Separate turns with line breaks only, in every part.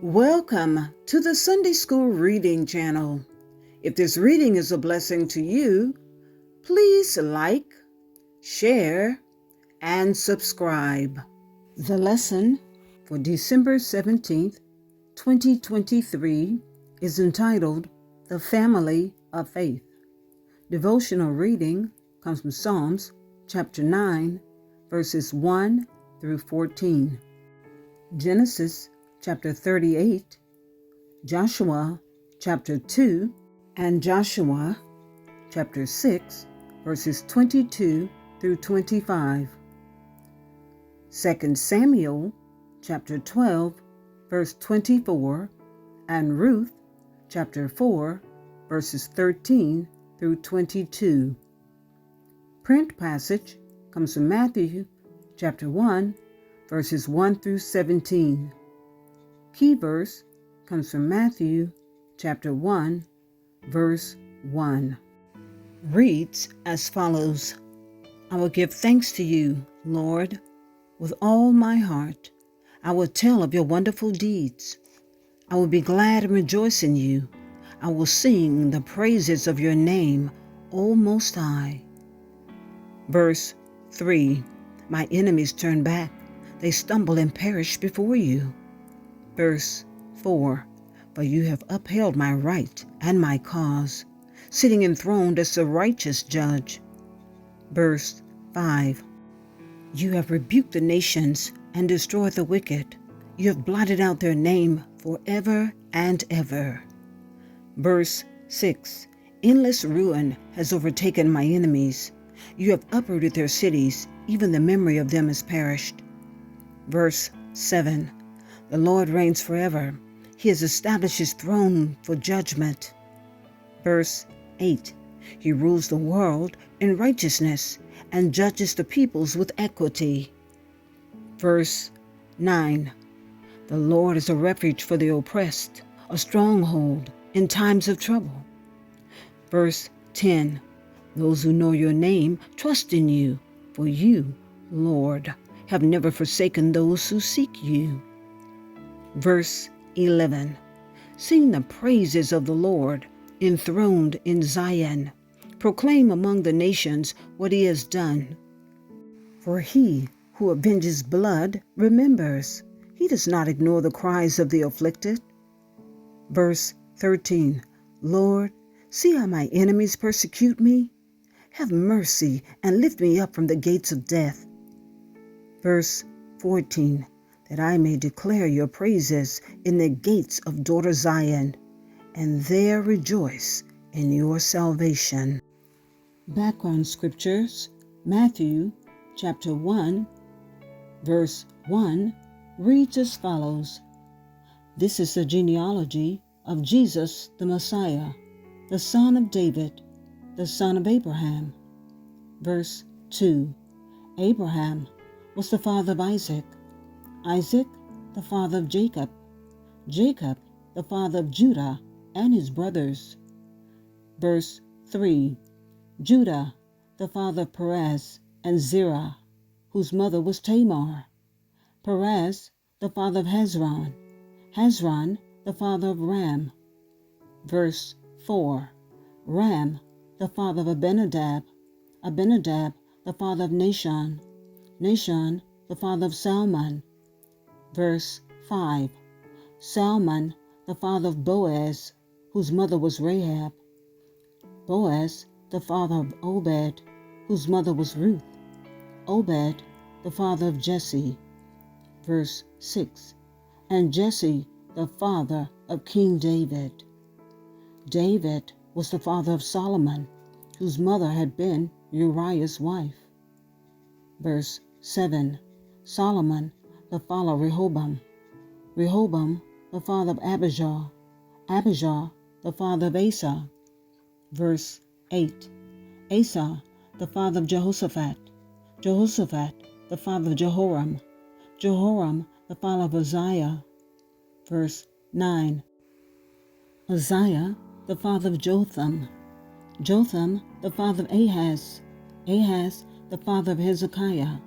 Welcome to the Sunday School Reading Channel. If this reading is a blessing to you, please like, share, and subscribe. The lesson for December 17th, 2023 is entitled The Family of Faith. Devotional reading comes from Psalms chapter 9, verses 1 through 14. Genesis chapter 38, Joshua chapter 2, and Joshua chapter 6, verses 22 through 25. 2 Samuel chapter 12, verse 24, and Ruth chapter 4, verses 13 through 22. Print passage comes from Matthew chapter 1, verses 1 through 17. Key verse comes from Matthew chapter 1, verse 1. Reads as follows: I will give thanks to you, Lord, with all my heart. I will tell of your wonderful deeds. I will be glad and rejoice in you. I will sing the praises of your name, O Most High. Verse 3. My enemies turn back. They stumble and perish before you. Verse 4. For you have upheld my right and my cause, sitting enthroned as the righteous judge. Verse 5. You have rebuked the nations and destroyed the wicked. You have blotted out their name forever and ever. Verse 6. Endless ruin has overtaken my enemies. You have uprooted their cities. Even the memory of them is perished. Verse 7. The Lord reigns forever. He has established his throne for judgment. Verse 8. He rules the world in righteousness and judges the peoples with equity. Verse 9. The Lord is a refuge for the oppressed, a stronghold in times of trouble. Verse 10. Those who know your name trust in you, for you, Lord, have never forsaken those who seek you. Verse 11. Sing the praises of the Lord, enthroned in Zion. Proclaim among the nations what he has done. For he who avenges blood remembers. He does not ignore the cries of the afflicted. Verse 13. Lord, see how my enemies persecute me. Have mercy and lift me up from the gates of death. Verse 14. That I may declare your praises in the gates of daughter Zion, and there rejoice in your salvation. Background scriptures: Matthew chapter 1, verse 1 reads as follows: This is the genealogy of Jesus the Messiah, the son of David, the son of Abraham. Verse 2. Abraham was the father of Isaac, Isaac the father of Jacob, Jacob the father of Judah and his brothers. Verse 3. Judah the father of Perez and Zerah, whose mother was Tamar. Perez the father of Hezron, Hezron the father of Ram. Verse 4. Ram the father of Abinadab, Abinadab the father of Nahshon, Nahshon the father of Salmon. Verse 5. Salmon the father of Boaz, whose mother was Rahab. Boaz the father of Obed, whose mother was Ruth. Obed the father of Jesse. Verse 6. And Jesse the father of King David. David was the father of Solomon, whose mother had been Uriah's wife. Verse 7. Solomon the father of Rehoboam, Rehoboam the father of Abijah, Abijah the father of Asa. Verse 8. Asa the father of Jehoshaphat, Jehoshaphat the father of Jehoram, Jehoram the father of Uzziah. Verse 9. Uzziah the father of Jotham, Jotham the father of Ahaz, Ahaz the father of Hezekiah.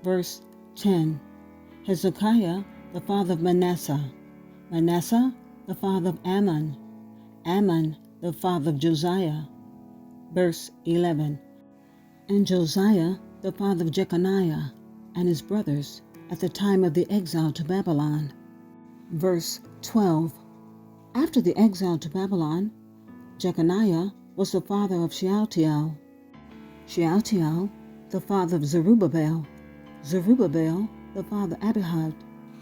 Verse 10. Hezekiah the father of Manasseh, Manasseh, the father of Ammon, Ammon, the father of Josiah. Verse 11. And Josiah, the father of Jeconiah, and his brothers, at the time of the exile to Babylon. Verse 12. After the exile to Babylon, Jeconiah was the father of Shealtiel, Shealtiel, the father of Zerubbabel, Zerubbabel, the father of Abihud,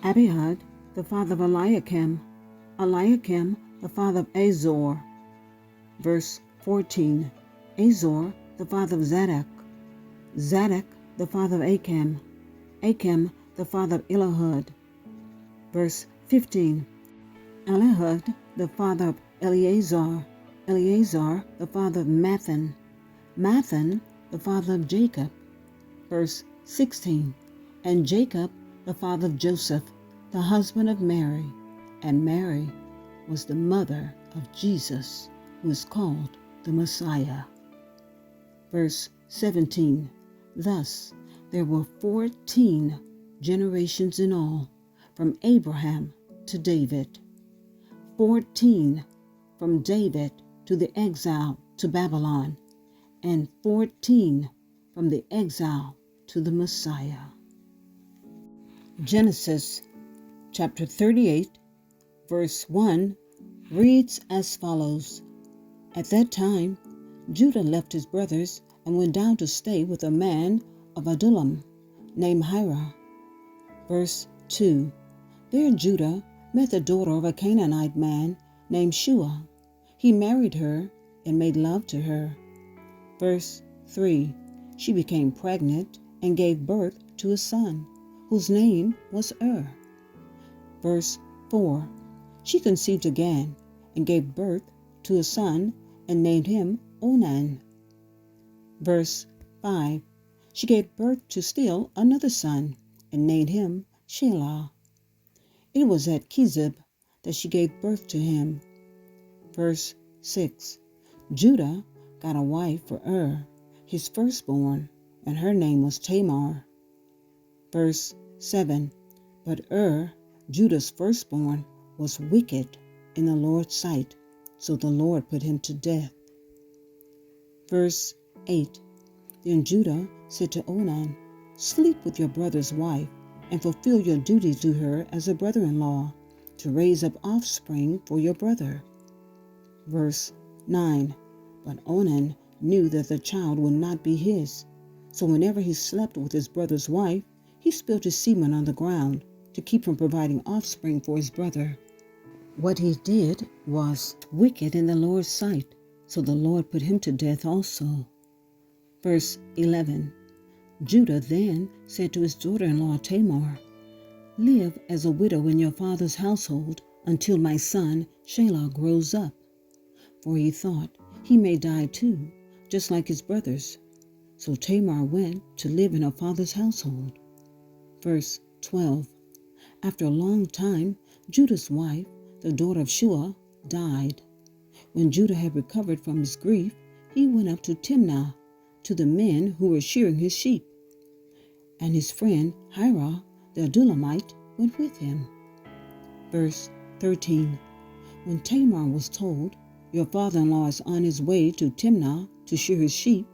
Abihud, the father of Eliakim, Eliakim, the father of Azor. Verse 14. Azor, the father of Zadok, Zadok, the father of Achim, Achim, the father of Elihud. Verse 15. Elihud, the father of Eleazar, Eleazar, the father of Mathan, Mathan, the father of Jacob. Verse 16. And Jacob, the father of Joseph, the husband of Mary, and Mary was the mother of Jesus, who is called the Messiah. Verse 17. Thus there were 14 generations in all, from Abraham to David. 14 from David to the exile to Babylon, and 14 from the exile to the Messiah. Genesis chapter 38, verse 1 reads as follows. At that time, Judah left his brothers and went down to stay with a man of Adullam named Hira. Verse 2. There Judah met the daughter of a Canaanite man named Shua. He married her and made love to her. Verse 3. She became pregnant and gave birth to a son, whose name was Verse 4. She conceived again and gave birth to a son and named him Onan. Verse 5. She gave birth to still another son and named him Shelah. It was at Kizib that she gave birth to him. Verse 6. Judah got a wife for his firstborn, and her name was Tamar. Verse 7. But Judah's firstborn, was wicked in the Lord's sight, so the Lord put him to death. Verse 8. Then Judah said to Onan, Sleep with your brother's wife, and fulfill your duty to her as a brother-in-law, to raise up offspring for your brother. Verse 9. But Onan knew that the child would not be his, so whenever he slept with his brother's wife, he spilled his semen on the ground to keep from providing offspring for his brother. What he did was wicked in the Lord's sight, so the Lord put him to death also. Verse 11. Judah then said to his daughter-in-law Tamar, Live as a widow in your father's household until my son Shelah grows up. For he thought, he may die too, just like his brothers. So Tamar went to live in her father's household. Verse 12. After a long time, Judah's wife, the daughter of Shua, died. When Judah had recovered from his grief, he went up to Timnah, to the men who were shearing his sheep. And his friend Hira, the Adullamite, went with him. Verse 13. When Tamar was told, Your father-in-law is on his way to Timnah to shear his sheep.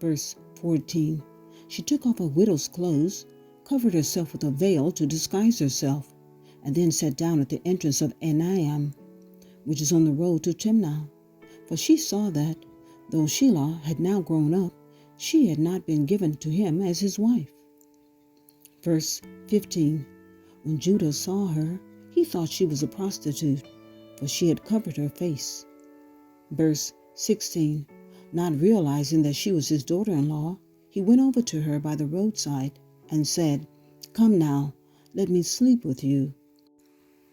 Verse 14. She took off her widow's clothes, covered herself with a veil to disguise herself, and then sat down at the entrance of Enaim, which is on the road to Timnah. For she saw that, though Shelah had now grown up, she had not been given to him as his wife. Verse 15. When Judah saw her, he thought she was a prostitute, for she had covered her face. Verse 16. Not realizing that she was his daughter-in-law, he went over to her by the roadside and said, Come now, let me sleep with you.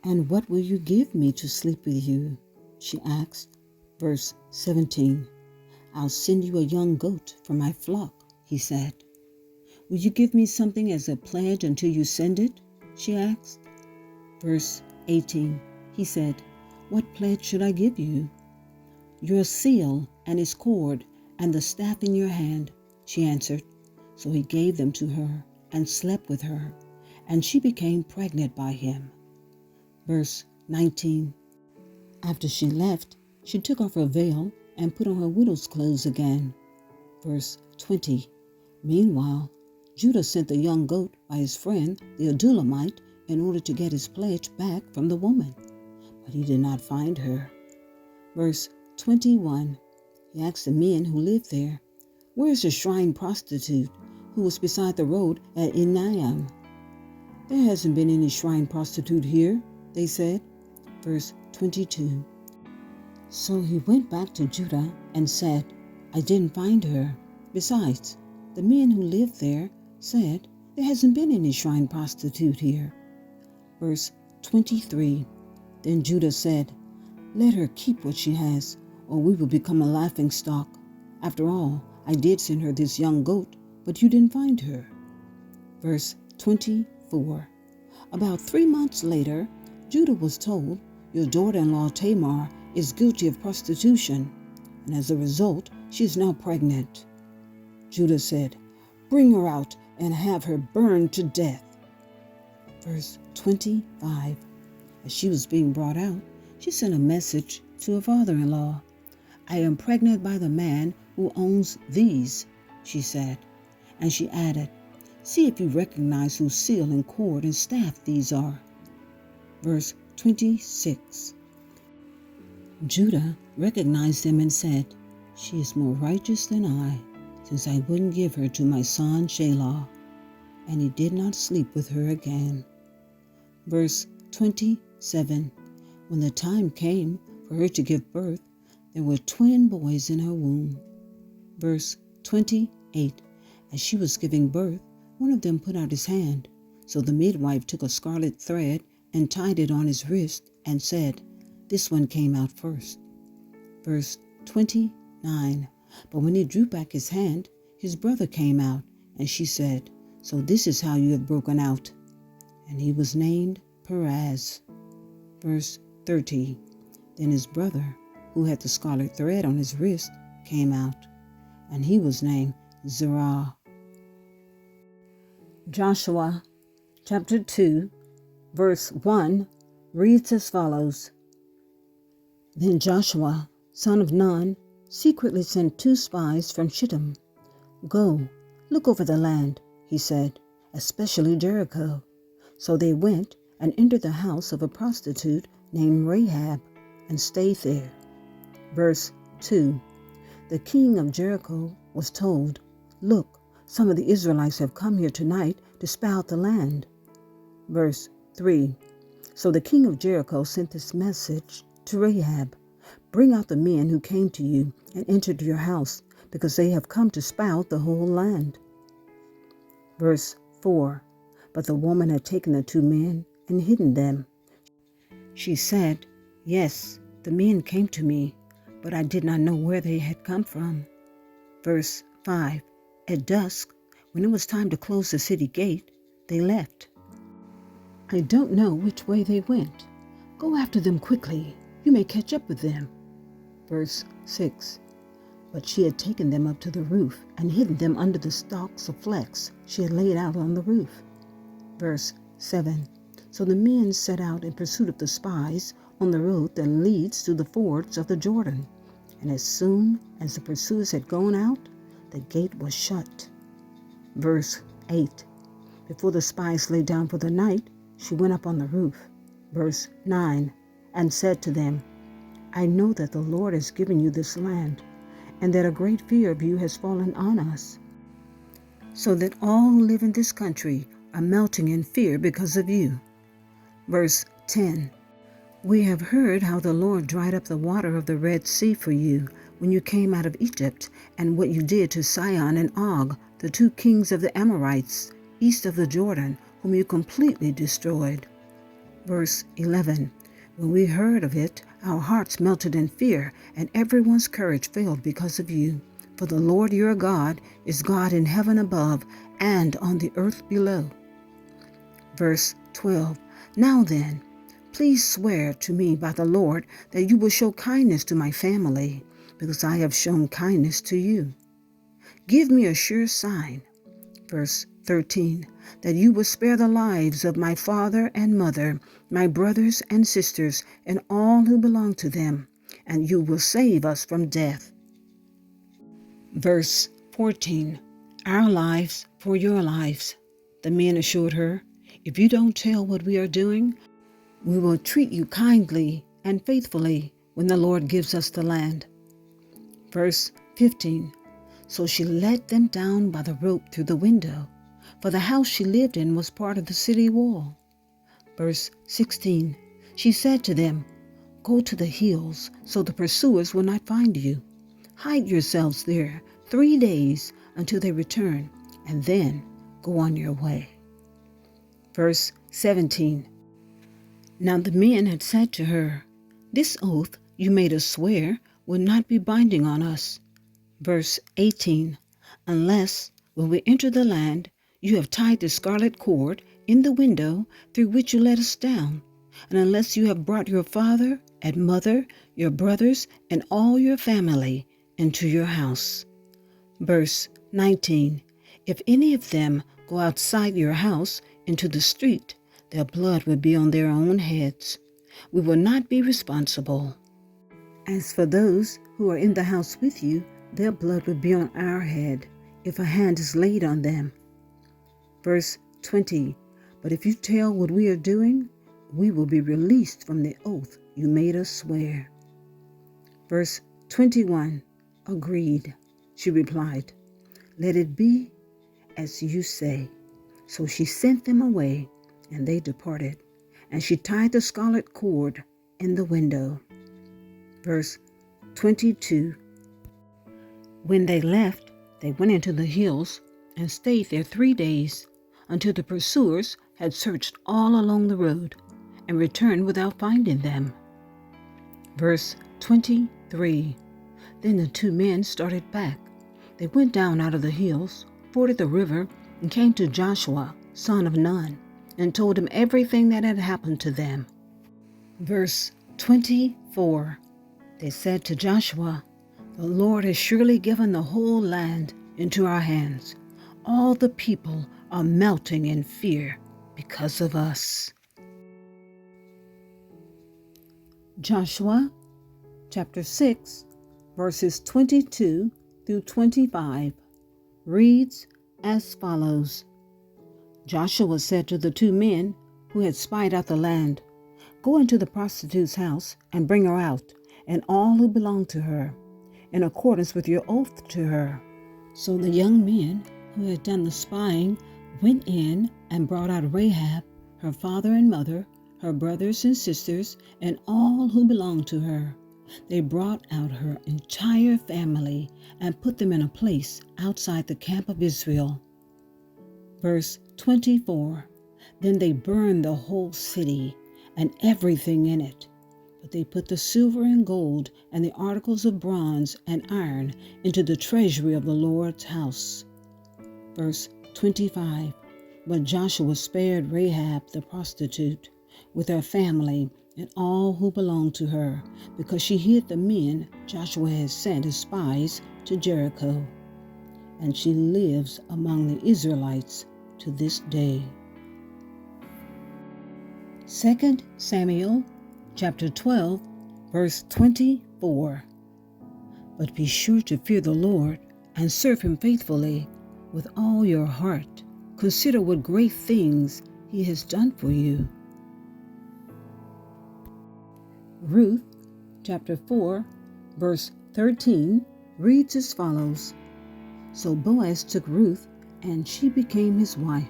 And what will you give me to sleep with you? She asked. Verse 17. I'll send you a young goat from my flock, he said. Will you give me something as a pledge until you send it? She asked. Verse 18. He said, What pledge should I give you? Your seal and its cord and the staff in your hand, she answered. So he gave them to her and slept with her, and she became pregnant by him. Verse 19. After she left, she took off her veil and put on her widow's clothes again. Verse 20. Meanwhile, Judah sent the young goat by his friend, the Adullamite, in order to get his pledge back from the woman, but he did not find her. Verse 21. He asked the men who lived there, "Where is the shrine prostitute who was beside the road at Enaim?" "There hasn't been any shrine prostitute here," they said. Verse 22. So he went back to Judah and said, "I didn't find her. Besides, the men who lived there said, there hasn't been any shrine prostitute here." Verse 23. Then Judah said, "Let her keep what she has, or we will become a laughingstock. After all, I did send her this young goat, but you didn't find her." Verse 24. About 3 months later, Judah was told, "Your daughter-in-law Tamar is guilty of prostitution, and as a result, she is now pregnant." Judah said, "Bring her out and have her burned to death." Verse 25. As she was being brought out, she sent a message to her father-in-law. "I am pregnant by the man who owns these," she said. And she added, "See if you recognize whose seal and cord and staff these are." Verse 26. Judah recognized them and said, "She is more righteous than I, since I wouldn't give her to my son Shelah." And he did not sleep with her again. Verse 27. When the time came for her to give birth, there were twin boys in her womb. Verse 28. As she was giving birth, one of them put out his hand. So the midwife took a scarlet thread and tied it on his wrist and said, "This one came out first." Verse 29. But when he drew back his hand, his brother came out, and she said, "So this is how you have broken out." And he was named Perez. Verse 30. Then his brother, who had the scarlet thread on his wrist, came out, and he was named Zerah. Joshua chapter 2, verse 1 reads as follows. Then Joshua, son of Nun, secretly sent 2 spies from Shittim. "Go, look over the land," he said, "especially Jericho." So they went and entered the house of a prostitute named Rahab and stayed there. Verse 2. The king of Jericho was told, "Look, some of the Israelites have come here tonight to spy out the land." Verse 3. So the king of Jericho sent this message to Rahab, "Bring out the men who came to you and entered your house, because they have come to spy out the whole land." Verse 4. But the woman had taken the 2 men and hidden them. She said, "Yes, the men came to me, but I did not know where they had come from." Verse 5. At dusk, when it was time to close the city gate, they left. "I don't know which way they went. Go after them quickly. You may catch up with them." Verse 6. But she had taken them up to the roof and hidden them under the stalks of flax she had laid out on the roof. Verse 7. So the men set out in pursuit of the spies on the road that leads to the fords of the Jordan. And as soon as the pursuers had gone out, the gate was shut. Verse 8. Before the spies lay down for the night, she went up on the roof. Verse 9. And said to them, "I know that the Lord has given you this land, and that a great fear of you has fallen on us, so that all who live in this country are melting in fear because of you." Verse 10. We have heard how the Lord dried up the water of the Red Sea for you when you came out of Egypt, and what you did to Sihon and Og, the 2 kings of the Amorites, east of the Jordan, whom you completely destroyed. Verse 11. When we heard of it, our hearts melted in fear, and everyone's courage failed because of you. For the Lord your God is God in heaven above and on the earth below. Verse 12. Now then, please swear to me by the Lord that you will show kindness to my family, because I have shown kindness to you. Give me a sure sign. Verse 13. That you will spare the lives of my father and mother, my brothers and sisters, and all who belong to them, and you will save us from death. Verse 14. Our lives for your lives. The men assured her, if you don't tell what we are doing, we will treat you kindly and faithfully when the Lord gives us the land. Verse 15. So she let them down by the rope through the window, for the house she lived in was part of the city wall. Verse 16. She said to them, go to the hills, so the pursuers will not find you. Hide yourselves there 3 days until they return, and then go on your way. Verse 17. Now the men had said to her, this oath you made us swear will not be binding on us. Verse 18. Unless, when we enter the land, you have tied the scarlet cord in the window through which you let us down, and unless you have brought your father and mother, your brothers, and all your family into your house. Verse 19. If any of them go outside your house into the street, their blood will be on their own heads. We will not be responsible. As for those who are in the house with you, their blood will be on our head if a hand is laid on them. Verse 20. But if you tell what we are doing, we will be released from the oath you made us swear. Verse 21. Agreed, she replied. Let it be as you say. So she sent them away, and they departed, and she tied the scarlet cord in the window. Verse 22. When they left, they went into the hills and stayed there 3 days, until the pursuers had searched all along the road and returned without finding them. Verse 23. Then the 2 men started back. They went down out of the hills, forded the river, and came to Joshua, son of Nun, and told him everything that had happened to them. Verse 24. They said to Joshua, the Lord has surely given the whole land into our hands. All the people are melting in fear because of us. Joshua chapter 6, verses 22 through 25 reads as follows. Joshua said to the 2 men who had spied out the land, go into the prostitute's house and bring her out, and all who belong to her, in accordance with your oath to her. So the young men who had done the spying went in and brought out Rahab, her father and mother, her brothers and sisters, and all who belonged to her. They brought out her entire family and put them in a place outside the camp of Israel. Verse 24. Then they burned the whole city and everything in it. But they put the silver and gold and the articles of bronze and iron into the treasury of the Lord's house. Verse 25. But Joshua spared Rahab the prostitute with her family and all who belonged to her, because she hid the men Joshua had sent as spies to Jericho. And she lives among the Israelites to this day. 2 Samuel chapter 12, verse 24. But be sure to fear the Lord and serve him faithfully with all your heart. Consider what great things he has done for you. Ruth chapter 4, verse 13 reads as follows. So Boaz took Ruth, and she became his wife.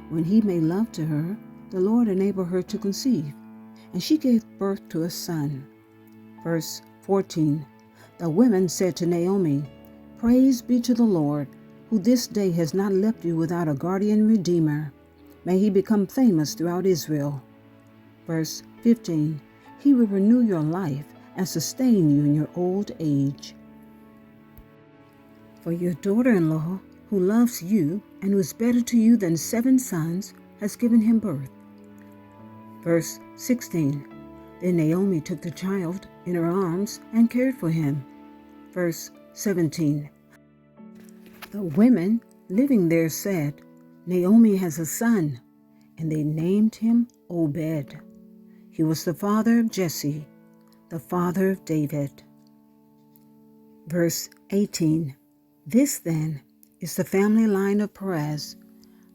When he made love to her, the Lord enabled her to conceive, and she gave birth to a son. Verse 14. The women said to Naomi, Praise be to the Lord, who this day has not left you without a guardian redeemer. May he become famous throughout Israel. Verse 15. He will renew your life and sustain you in your old age. For your daughter-in-law, who loves you and who is better to you than 7 sons, has given him birth. Verse 16. Then Naomi took the child in her arms and cared for him. Verse 17. The women living there said, Naomi has a son, and they named him Obed. He was the father of Jesse, the father of David. Verse 18. This then is the family line of Perez.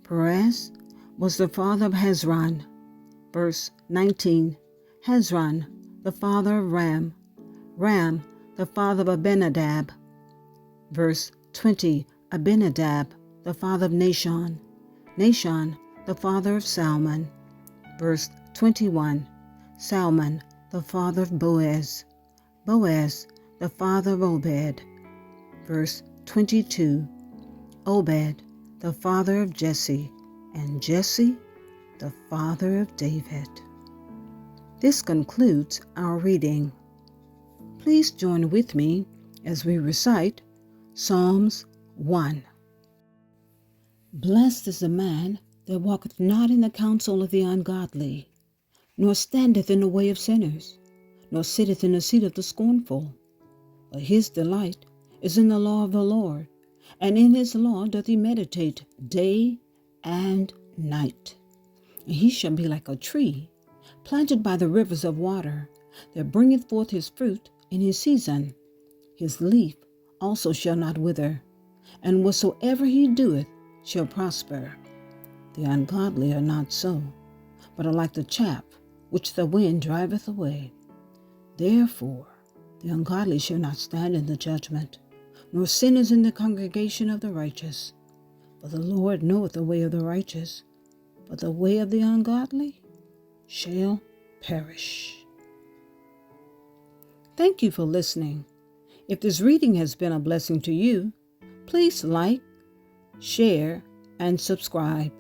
Perez was the father of Hezron. Verse 19. Hezron, the father of Ram. Ram, the father of Abinadab. Verse 20. Abinadab, the father of Nahshon. Nahshon, the father of Salmon. Verse 21. Salmon, the father of Boaz. Boaz, the father of Obed. Verse 22. Obed, the father of Jesse, and Jesse, the father of David. This concludes our reading. Please join with me as we recite Psalms 1. Blessed is the man that walketh not in the counsel of the ungodly, nor standeth in the way of sinners, nor sitteth in the seat of the scornful. But his delight is in the law of the Lord, and in his law doth he meditate day and night. And he shall be like a tree planted by the rivers of water, that bringeth forth his fruit in his season. His leaf also shall not wither, and whatsoever he doeth shall prosper. The ungodly are not so, but are like the chaff which the wind driveth away. Therefore the ungodly shall not stand in the judgment, nor sinners in the congregation of the righteous. For the Lord knoweth the way of the righteous, but the way of the ungodly shall perish. Thank you for listening. If this reading has been a blessing to you, please like, share, and subscribe.